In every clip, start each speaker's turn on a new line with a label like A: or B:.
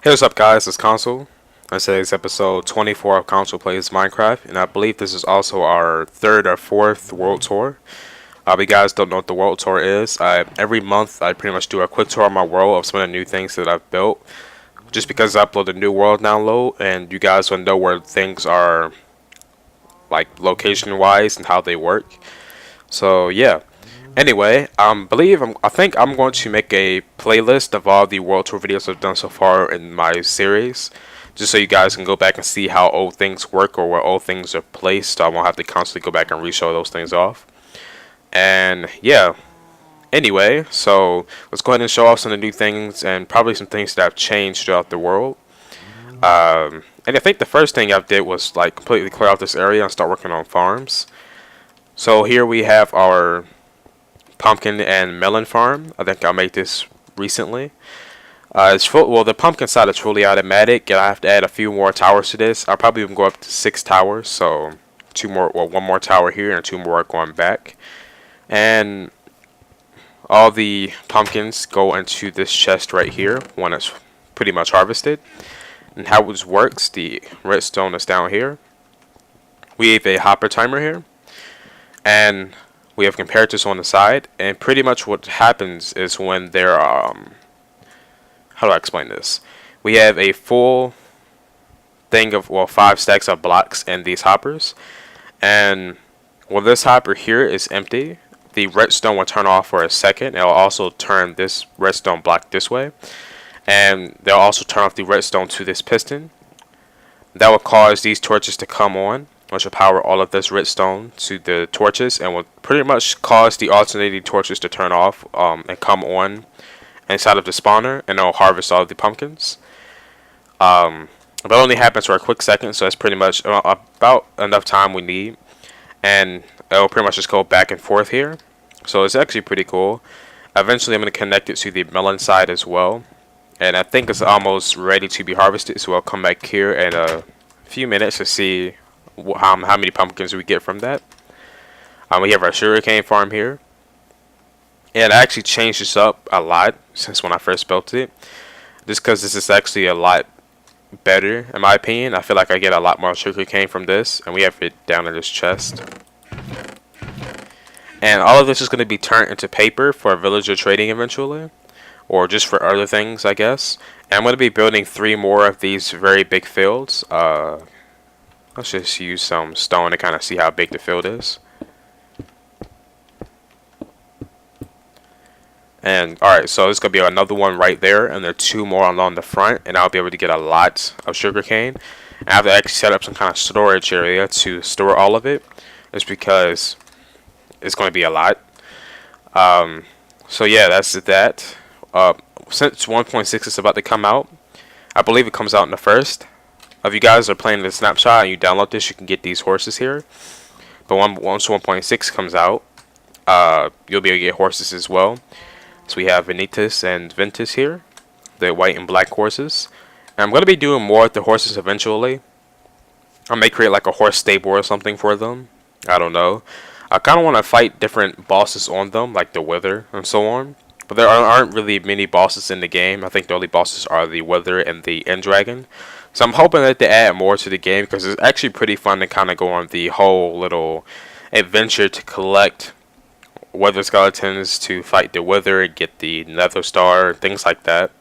A: Hey, what's up, guys? It's Konsol. This is episode 24 of Konsol Plays Minecraft, and I believe this is also our third or fourth world tour. If you guys don't know what the world tour is, every month I pretty much do a quick tour of my world of some of the new things that I've built. Just because I upload a new world download, and you guys will know where things are, like location-wise and how they work. So yeah. Anyway, I think I'm going to make a playlist of all the World Tour videos I've done so far in my series, just so you guys can go back and see how old things work or where old things are placed. So I won't have to constantly go back and re-show those things off. And yeah. Anyway, so let's go ahead and show off some of the new things and probably some things that have changed throughout the world. And I think the first thing I did was like completely clear out this area and start working on farms. So here we have our pumpkin and melon farm. I think I made this recently. It's full. Well, the pumpkin side is fully automatic, and I have to add a few more towers to this. I'll probably even go up to 6 towers. So two more, well, one more tower here and two more going back. And all the pumpkins go into this chest right here when it's pretty much harvested. And how this works, the redstone is down here. We have a hopper timer here, and we have comparatives on the side, and pretty much what happens is when there are, how do I explain this? We have a full thing of, well, 5 stacks of blocks in these hoppers, and when this hopper here is empty, the redstone will turn off for a second. It'll also turn this redstone block this way, and they'll also turn off the redstone to this piston. That will cause these torches to come on, which will power all of this redstone to the torches and will pretty much cause the alternating torches to turn off and come on inside of the spawner, and it'll harvest all of the pumpkins. But it only happens for a quick second, so it's pretty much about enough time we need, and it'll pretty much just go back and forth here. So it's actually pretty cool. Eventually I'm going to connect it to the melon side as well, and I think it's almost ready to be harvested, so I'll come back here in a few minutes to see how many pumpkins we get from that. We have our sugarcane farm here, and I actually changed this up a lot since when I first built it, just because this is actually a lot better in my opinion. I feel like I get a lot more sugarcane from this, and we have it down in this chest. And all of this is going to be turned into paper for villager trading eventually, or just for other things, I guess. And I'm going to be building 3 more of these very big fields. Let's just use some stone to kind of see how big the field is. And alright, so there's going to be another one right there, and there are 2 more along the front, and I'll be able to get a lot of sugarcane. I have to actually set up some kind of storage area to store all of it, just because it's going to be a lot. So yeah, that's that. Since 1.6 is about to come out, I believe it comes out in the first. If you guys are playing the snapshot and you download this, you can get these horses here. But once 1.6 comes out, you'll be able to get horses as well. So we have Vanitas and Ventus here, the white and black horses. And I'm going to be doing more with the horses eventually. I may create like a horse stable or something for them. I don't know. I kind of want to fight different bosses on them, like the Wither and so on. But there aren't really many bosses in the game. I think the only bosses are the Wither and the End Dragon. So I'm hoping that they add more to the game, because it's actually pretty fun to kind of go on the whole little adventure to collect Wither skeletons, to fight the Wither, get the Nether Star, things like that.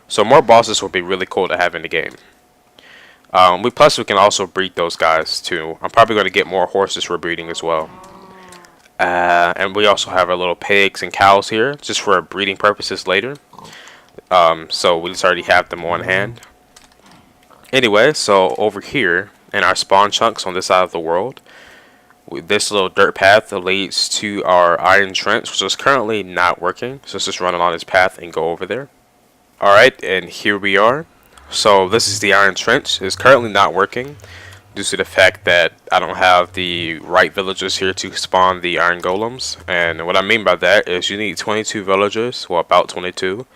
A: So more bosses would be really cool to have in the game. Plus we can also breed those guys too. I'm probably going to get more horses for breeding as well. And we also have our little pigs and cows here, just for breeding purposes later. So we just already have them on hand. Anyway, so over here in our spawn chunks on this side of the world, this little dirt path leads to our iron trench, which is currently not working. So let's just run along this path and go over there. Alright, and here we are. So this is the iron trench. It's currently not working due to the fact that I don't have the right villagers here to spawn the iron golems. And what I mean by that is you need 22 villagers, well, about 22,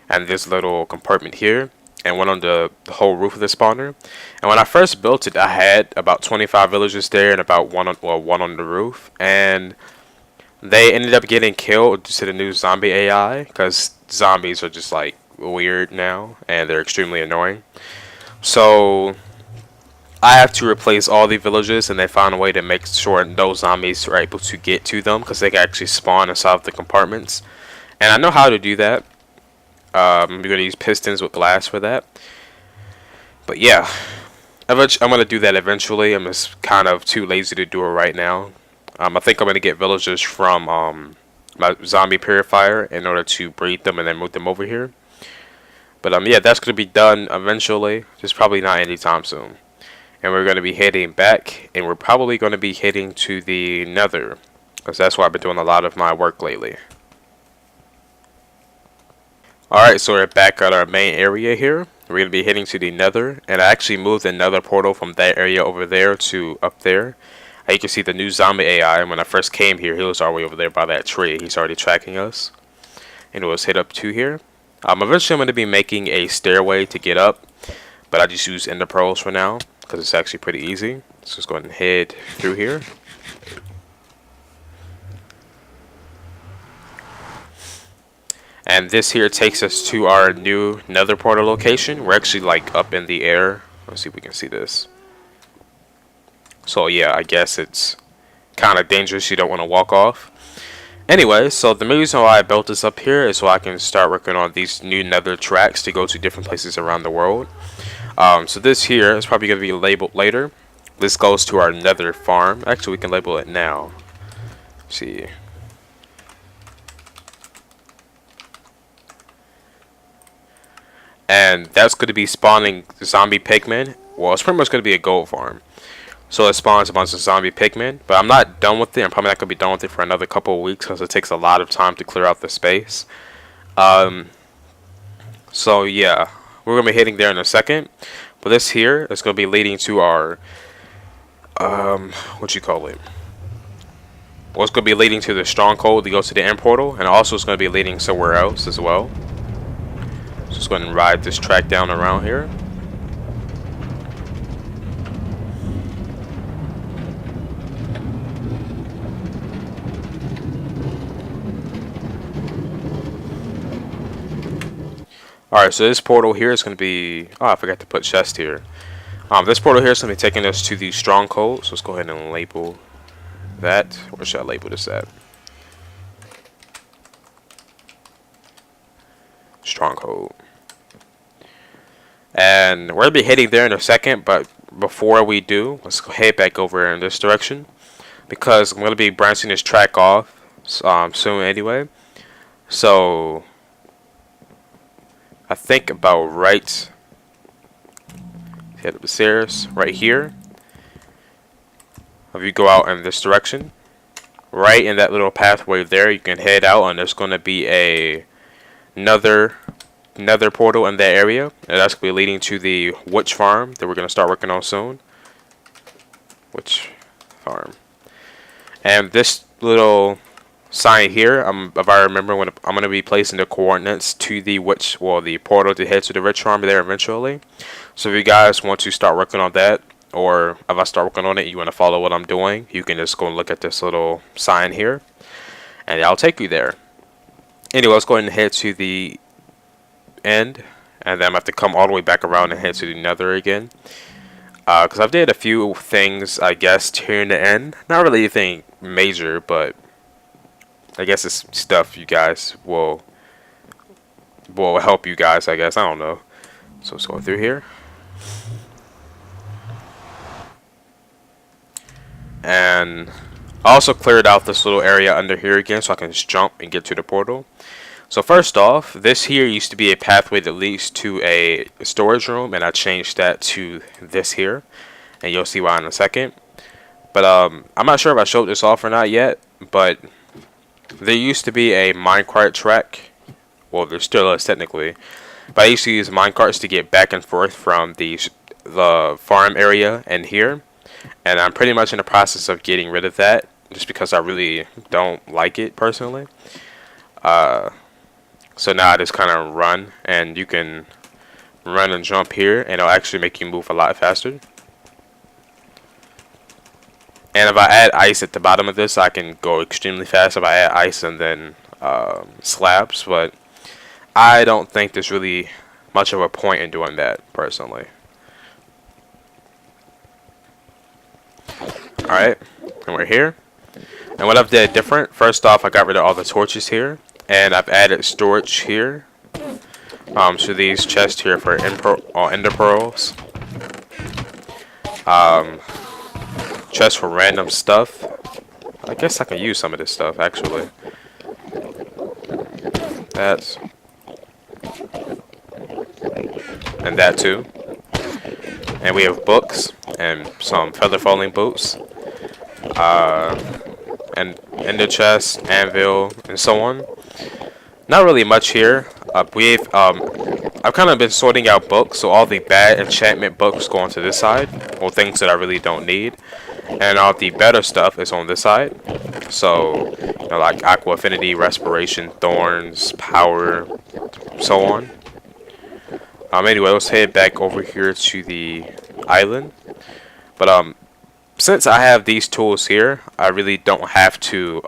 A: and this little compartment here, and one on the whole roof of the spawner. And when I first built it, I had about 25 villagers there and about one on the roof, and they ended up getting killed due to the new zombie AI, because zombies are just like weird now, and they're extremely annoying. So I have to replace all the villages, and they found a way to make sure those zombies are able to get to them because they can actually spawn inside of the compartments. And I know how to do that. I'm going to use pistons with glass for that. But yeah, I'm going to do that eventually. I'm just kind of too lazy to do it right now. I think I'm going to get villagers from my zombie purifier in order to breed them and then move them over here. But yeah, that's going to be done eventually. Just probably not anytime soon. And we're going to be heading back, and we're probably going to be heading to the Nether, because that's where I've been doing a lot of my work lately. Alright, so we're back at our main area here. We're going to be heading to the Nether, and I actually moved the Nether portal from that area over there to up there. You can see the new zombie AI, and when I first came here, he was already over there by that tree. He's already tracking us. And we'll head up to here. Eventually I'm going to be making a stairway to get up, but I just use ender pearls for now, because it's actually pretty easy. So let's go ahead and head through here. And this here takes us to our new Nether portal location. We're actually like up in the air. Let's see if we can see this. So yeah, I guess it's kind of dangerous. You don't want to walk off. Anyway, so the main reason why I built this up here is so I can start working on these new Nether tracks to go to different places around the world. So this here is probably going to be labeled later. This goes to our Nether farm. Actually, we can label it now. Let's see. And that's going to be spawning zombie pigmen. Well, it's pretty much going to be a gold farm. So it spawns a bunch of zombie pigmen. But I'm not done with it. I'm probably not going to be done with it for another couple of weeks because it takes a lot of time to clear out the space. So yeah, we're going to be heading there in a second. But this here is going to be leading to our, what you call it? Well, it's going to be leading to the stronghold to go to the end portal. And also it's going to be leading somewhere else as well. So let's go ahead and ride this track down around here. Alright, so this portal here is going to be... Oh, I forgot to put chest here. This portal here is going to be taking us to the stronghold. So let's go ahead and label that. Where should I label this at? Stronghold. And we're going to be heading there in a second, but before we do, let's go head back over in this direction. Because I'm going to be branching this track off soon anyway. So... I think about right, head up the stairs, right here. If you go out in this direction, right in that little pathway there, you can head out, and there's going to be another Nether portal in that area, and that's going to be leading to the witch farm that we're going to start working on soon. Witch farm. And this little sign here, if I remember, when I'm going to be placing the coordinates to the the portal to head to the witch farm there eventually. So if you guys want to start working on that, or if I start working on it, you want to follow what I'm doing, you can just go and look at this little sign here, and I'll take you there. Anyway, let's go ahead and head to the end, and then I'm going to have to come all the way back around and head to the Nether again. Because I've did a few things, I guess, here in the end. Not really anything major, but I guess it's stuff you guys will help you guys, I guess. I don't know. So let's go through here. And I also cleared out this little area under here again so I can just jump and get to the portal. So first off, this here used to be a pathway that leads to a storage room, and I changed that to this here. And you'll see why in a second. But I'm not sure if I showed this off or not yet, but there used to be a minecart track. Well, there still is technically. But I used to use minecarts to get back and forth from the farm area and here. And I'm pretty much in the process of getting rid of that, just because I really don't like it personally. So now I just kind of run, and you can run and jump here, and it'll actually make you move a lot faster. And if I add ice at the bottom of this, I can go extremely fast if I add ice and then slabs. But I don't think there's really much of a point in doing that, personally. Alright, and we're here. And what I've did different, first off, I got rid of all the torches here. And I've added storage here. So these chests here for ender pearls. Chests for random stuff. I guess I can use some of this stuff, actually. That's... and that too. And we have books and some feather falling boots. And ender chest, anvil, and so on. Not really much here. I've kind of been sorting out books, so all the bad enchantment books go onto this side, or things that I really don't need, and all the better stuff is on this side. So, you know, like aqua affinity, respiration, thorns, power, so on. Anyway, let's head back over here to the island. But since I have these tools here, I really don't have to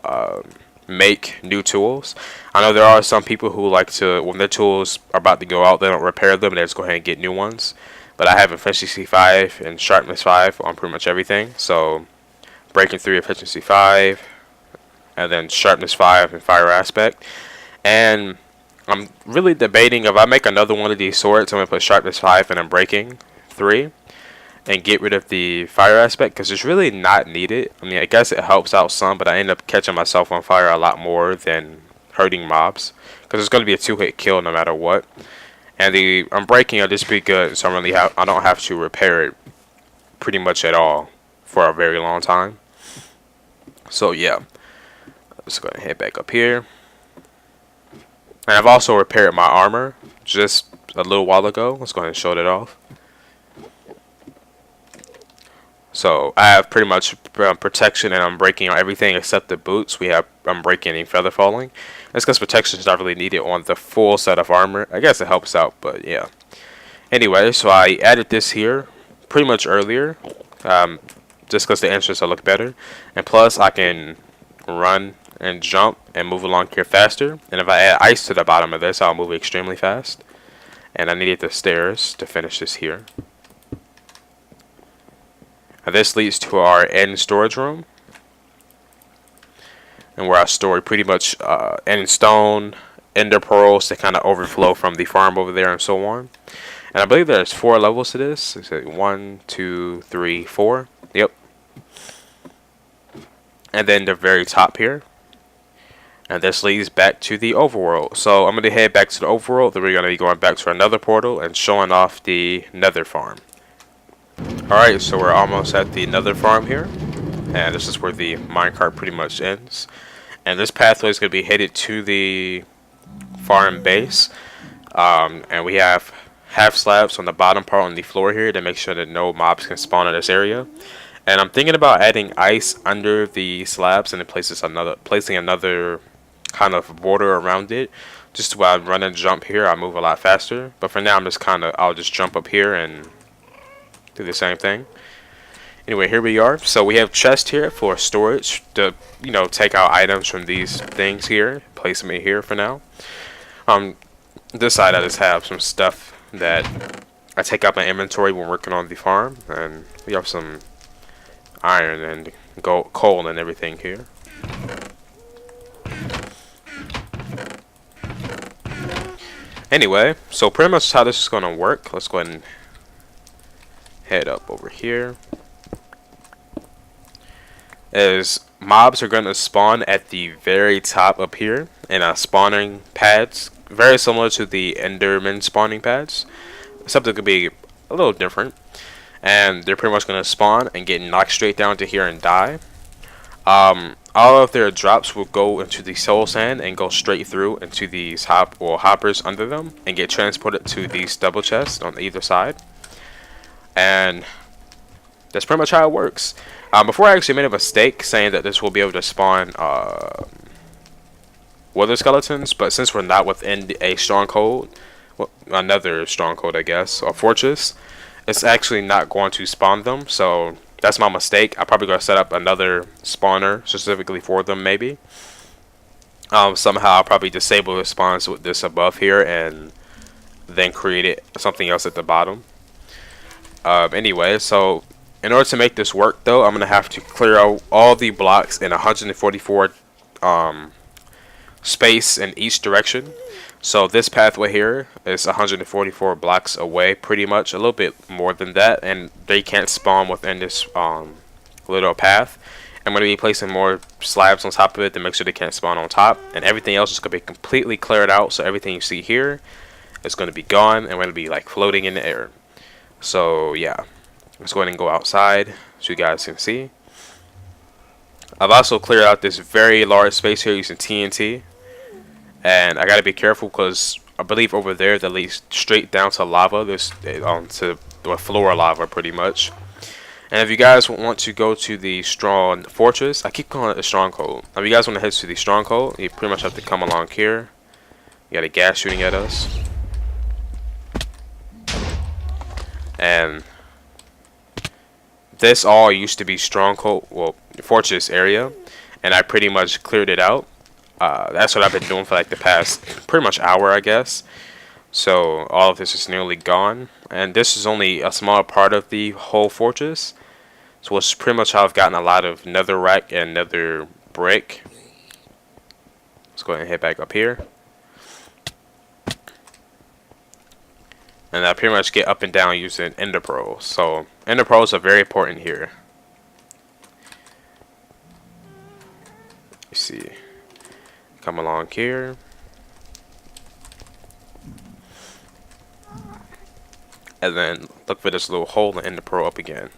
A: make new tools. I know there are some people who like to, when their tools are about to go out, they don't repair them, they just go ahead and get new ones. But I have efficiency 5 and sharpness 5 on pretty much everything. So breaking 3, efficiency 5, and then sharpness 5 and fire aspect. And I'm really debating if I make another one of these swords, I'm going to put sharpness 5 and I'm breaking 3. And get rid of the fire aspect, because it's really not needed. I mean, I guess it helps out some, but I end up catching myself on fire a lot more than hurting mobs, because it's going to be a 2-hit kill no matter what. And the unbreaking will just be good, so I don't have to repair it pretty much at all for a very long time. So yeah, let's go ahead and head back up here. And I've also repaired my armor just a little while ago. Let's go ahead and show that off. So I have pretty much protection and unbreaking on everything except the boots. We have unbreaking and feather falling. That's because protection is not really needed on the full set of armor. I guess it helps out, but yeah. Anyway, so I added this here pretty much earlier, just because the entrance will look better. And plus I can run and jump and move along here faster. And if I add ice to the bottom of this, I'll move extremely fast. And I needed the stairs to finish this here. And this leads to our end storage room, and where I store pretty much end stone, ender pearls that kind of overflow from the farm over there and so on. And I believe there's 4 levels to this. It's like 1, 2, 3, 4. Yep. And then the very top here. And this leads back to the overworld. So I'm going to head back to the overworld. Then we're going to be going back to another portal and showing off the Nether farm. Alright, so we're almost at the Nether farm here, and this is where the minecart pretty much ends. And this pathway is going to be headed to the farm base, and we have half slabs on the bottom part on the floor here to make sure that no mobs can spawn in this area. And I'm thinking about adding ice under the slabs and then placing another kind of border around it, just while I run and jump here I move a lot faster. But for now I'll just jump up here and do the same thing. Anyway, here we are. So we have chests here for storage to, you know, take out items from these things here, place them in here for now. This side I just have some stuff that I take out my inventory when working on the farm, and we have some iron and coal and everything here. Anyway, so pretty much how this is going to work. Let's go ahead and head up over here. Is mobs are going to spawn at the very top up here in spawning pads, very similar to the Enderman spawning pads, except it could be a little different. And they're pretty much going to spawn and get knocked straight down to here and die. All of their drops will go into the soul sand and go straight through into these hoppers under them and get transported to these double chests on either side. And that's pretty much how it works. Before I actually made a mistake saying that this will be able to spawn wither skeletons, but since we're not within a stronghold, well, another stronghold I guess, or fortress, it's actually not going to spawn them. So that's my mistake. I'm probably going to set up another spawner specifically for them maybe. Somehow I'll probably disable the spawns with this above here and then create it something else at the bottom. Anyway, so in order to make this work though, I'm gonna have to clear out all the blocks in 144 space in each direction. So this pathway here is 144 blocks away, pretty much, a little bit more than that, and they can't spawn within this little path. I'm going to be placing more slabs on top of it to make sure they can't spawn on top, and everything else is going to be completely cleared out, so everything you see here is going to be gone, and we're going to be like floating in the air. So yeah, let's go ahead and go outside so you guys can see. I've also cleared out this very large space here using TNT. And I gotta be careful because I believe over there that leads straight down to lava. This to the floor lava pretty much. And if you guys want to go to the strong fortress, I keep calling it the stronghold. If you guys want to head to the stronghold, you pretty much have to come along here. You got a gas shooting at us, and this all used to be stronghold, well, fortress area, and I pretty much cleared it out. That's what I've been doing for like the past pretty much hour, I guess. So all of this is nearly gone, and this is only a small part of the whole fortress. So it's pretty much how I've gotten a lot of netherrack and nether brick. Let's go ahead and head back up here, and I pretty much get up and down using ender pearls. So ender pearls are very important here. Let's see. Come along here. And then look for this little hole in the pearl up again.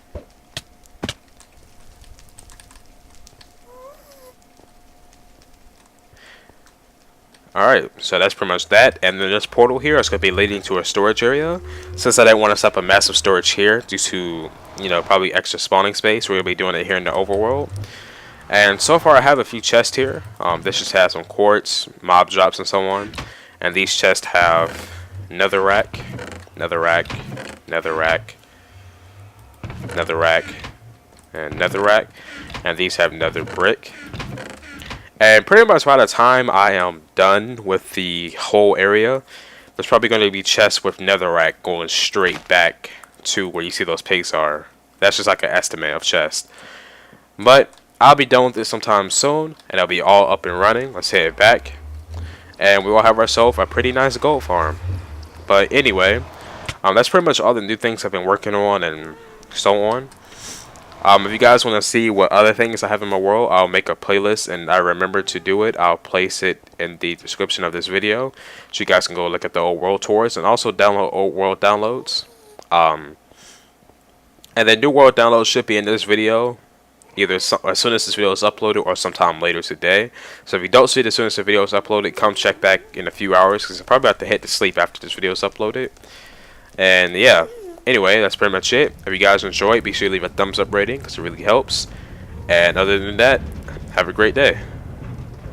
A: Alright, so that's pretty much that. And then this portal here is going to be leading to a storage area. Since I didn't want to set up a massive storage here due to, you know, probably extra spawning space, we're going to be doing it here in the overworld. And so far I have a few chests here. This just has some quartz, mob drops, and so on. And these chests have netherrack, netherrack, netherrack, netherrack, and netherrack. And these have nether brick. And pretty much by the time I am done with the whole area, there's probably going to be chests with netherrack going straight back to where you see those pigs are. That's just like an estimate of chests. But I'll be done with this sometime soon, and I'll be all up and running. Let's head back, and we will have ourselves a pretty nice gold farm. But anyway, that's pretty much all the new things I've been working on and so on. If you guys want to see what other things I have in my world, I'll make a playlist, and I remember to do it. I'll place it in the description of this video, so you guys can go look at the old world tours and also download old world downloads. And then new world downloads should be in this video, either as soon as this video is uploaded or sometime later today. So if you don't see it as soon as the video is uploaded, come check back in a few hours, because I'm probably about to hit to sleep after this video is uploaded. And yeah, anyway, that's pretty much it. If you guys enjoyed, be sure to leave a thumbs up rating, because it really helps. And other than that, have a great day.